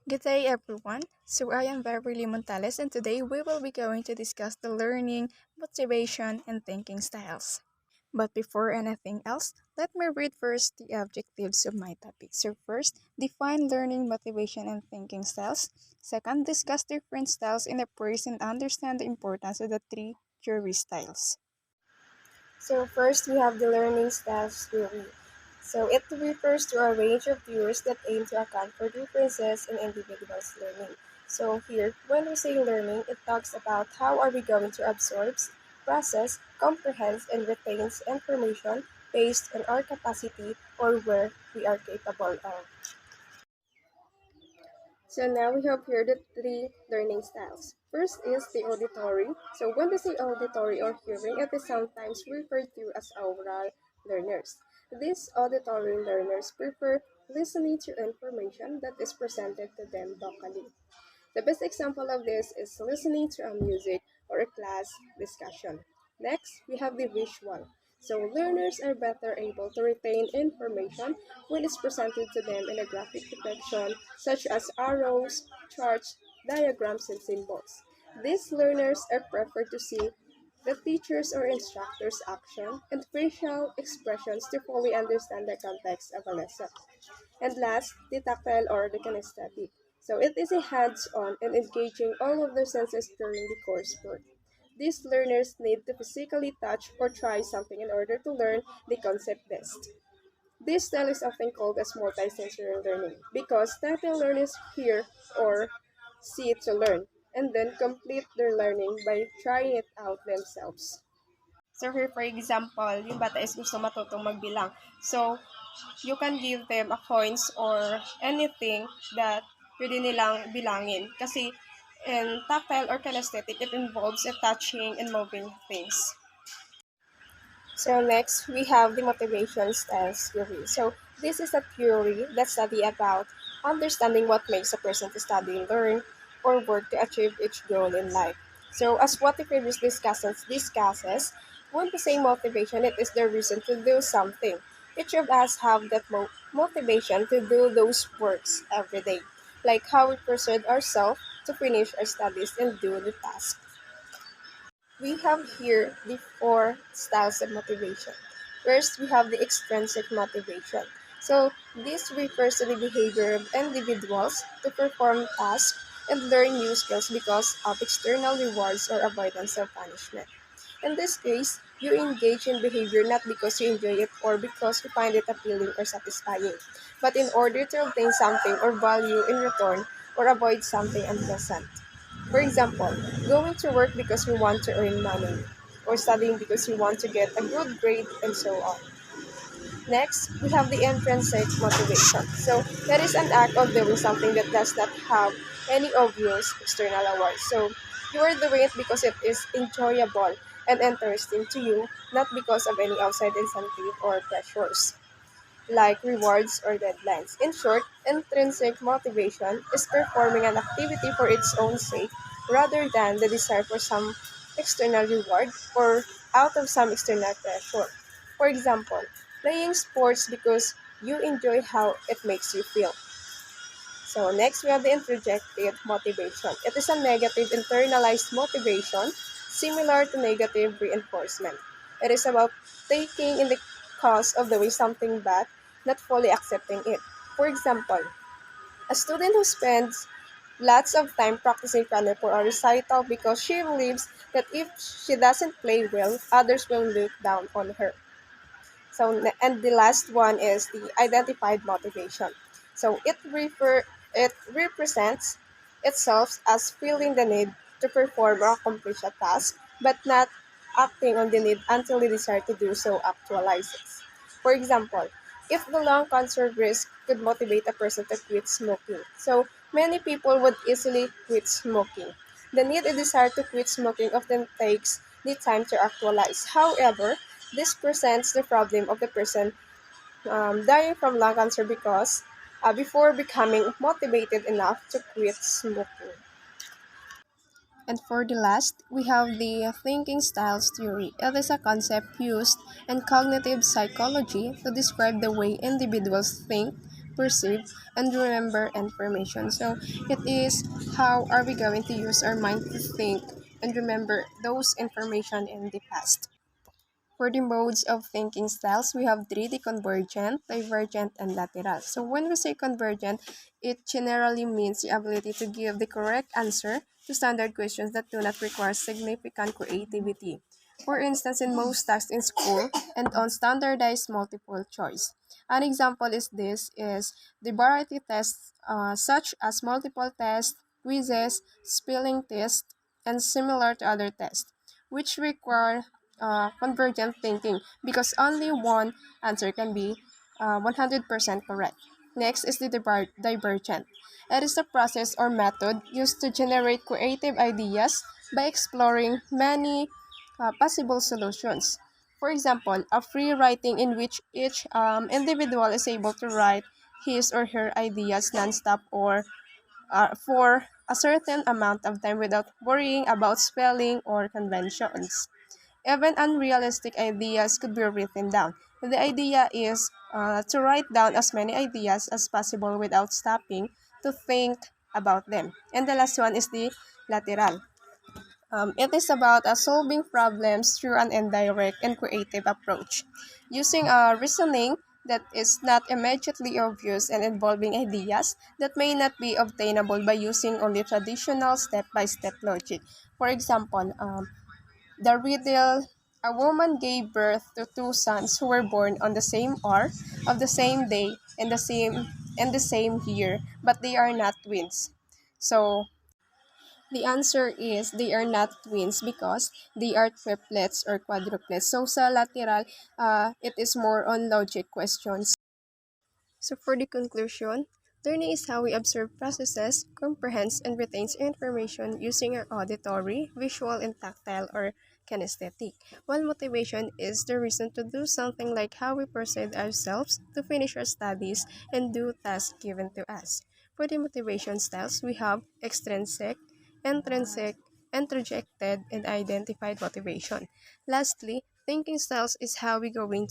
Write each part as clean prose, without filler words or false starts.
Good day, everyone. So, I am Beverly Montales, and today we will be going to discuss the learning, motivation, and thinking styles. But before anything else, let me read first the objectives of my topic. So, first, define learning, motivation, and thinking styles. Second, discuss different styles in a praise and understand the importance of the three theory styles. So first we have the learning styles theory. So it refers to a range of theories that aim to account for differences in individuals' learning. So here, when we say learning, it talks about how are we going to absorb, process, comprehend, and retain information based on our capacity or where we are capable of. So now we have here the three learning styles. First is the auditory. So when we say auditory or hearing, it is sometimes referred to as oral learners. These auditory learners prefer listening to information that is presented to them vocally. The best example of this is listening to a music or a class discussion. Next, we have the visual. So learners are better able to retain information when it's presented to them in a graphic depiction such as arrows, charts, diagrams, and symbols. These learners are preferred to see the teacher's or instructor's action and facial expressions to fully understand the context of a lesson. And last, the tactile or the kinesthetic. So it is a hands-on and engaging all of their senses during the coursework. These learners need to physically touch or try something in order to learn the concept best. This style is often called as multisensory learning because tactile learners hear or see to learn and then complete their learning by trying it out themselves. So here, for example, yung bata is gusto matutong magbilang. So, you can give them a coins or anything that pwede nilang bilangin. Kasi in tactile or kinesthetic, it involves a touching and moving things. So next, we have the motivation styles theory. So this is a theory that study about understanding what makes a person to study, learn, or work to achieve each goal in life. So as what the previous discussants discusses, when we say motivation, it is the reason to do something. Each of us have that motivation to do those works every day, like how we persuade ourselves to finish our studies and do the task. We have here the four styles of motivation. First, we have the extrinsic motivation. So, this refers to the behavior of individuals to perform tasks and learn new skills because of external rewards or avoidance of punishment. In this case, you engage in behavior not because you enjoy it or because you find it appealing or satisfying, but in order to obtain something or value in return or avoid something unpleasant. For example, going to work because we want to earn money, or studying because we want to get a good grade, and so on. Next, we have the intrinsic motivation. So, that is an act of doing something that does not have any obvious external reward. So, you are doing it because it is enjoyable and interesting to you, not because of any outside incentive or pressures like rewards or deadlines. In short, intrinsic motivation is performing an activity for its own sake rather than the desire for some external reward or out of some external pressure. For example, playing sports because you enjoy how it makes you feel. So next we have the introjective motivation. It is a negative internalized motivation similar to negative reinforcement. It is about taking in the cause of doing something bad, not fully accepting it. For example, a student who spends lots of time practicing piano for a recital because she believes that if she doesn't play well, others will look down on her. So, and the last one is the identified motivation. So it represents itself as feeling the need to perform or accomplish a task, but not acting on the need until the desire to do so actualizes. For example, if the lung cancer risk could motivate a person to quit smoking, so many people would easily quit smoking. The need and desire to quit smoking often takes the time to actualize. However, this presents the problem of the person dying from lung cancer because before becoming motivated enough to quit smoking. And for the last, we have the thinking styles theory. It is a concept used in cognitive psychology to describe the way individuals think, perceive, and remember information. So it is how are we going to use our mind to think and remember those information in the past. For the modes of thinking styles, we have three: the convergent, divergent, and lateral. So when we say convergent, it generally means the ability to give the correct answer to standard questions that do not require significant creativity. For instance, in most tasks in school and on standardized multiple choice. An example is the variety tests such as multiple tests, quizzes, spelling tests, and similar to other tests, which require convergent thinking because only one answer can be 100% correct. Next is the divergent. It is a process or method used to generate creative ideas by exploring many possible solutions. For example, a free writing in which each individual is able to write his or her ideas nonstop or for a certain amount of time without worrying about spelling or conventions. Even unrealistic ideas could be written down. The idea is to write down as many ideas as possible without stopping to think about them. And the last one is the lateral. It is about solving problems through an indirect and creative approach, using a reasoning that is not immediately obvious and involving ideas that may not be obtainable by using only traditional step-by-step logic. For example, the riddle: a woman gave birth to two sons who were born on the same hour of the same day and the same year, but they are not twins. So the answer is they are not twins because they are triplets or quadruplets. So sa lateral, it is more on logic questions. So for the conclusion, learning is how we observe processes, comprehends, and retains information using our auditory, visual, and tactile or kinesthetic. While motivation is the reason to do something like how we perceive ourselves, to finish our studies, and do tasks given to us. For the motivation styles, we have extrinsic, intrinsic, introjected, and identified motivation. Lastly, thinking styles is how we going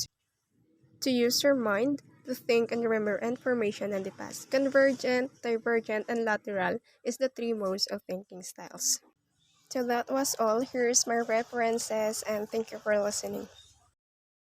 to use your mind to think and remember information in the past. Convergent, divergent, and lateral is the three modes of thinking styles. So that was all. Here's my references and thank you for listening.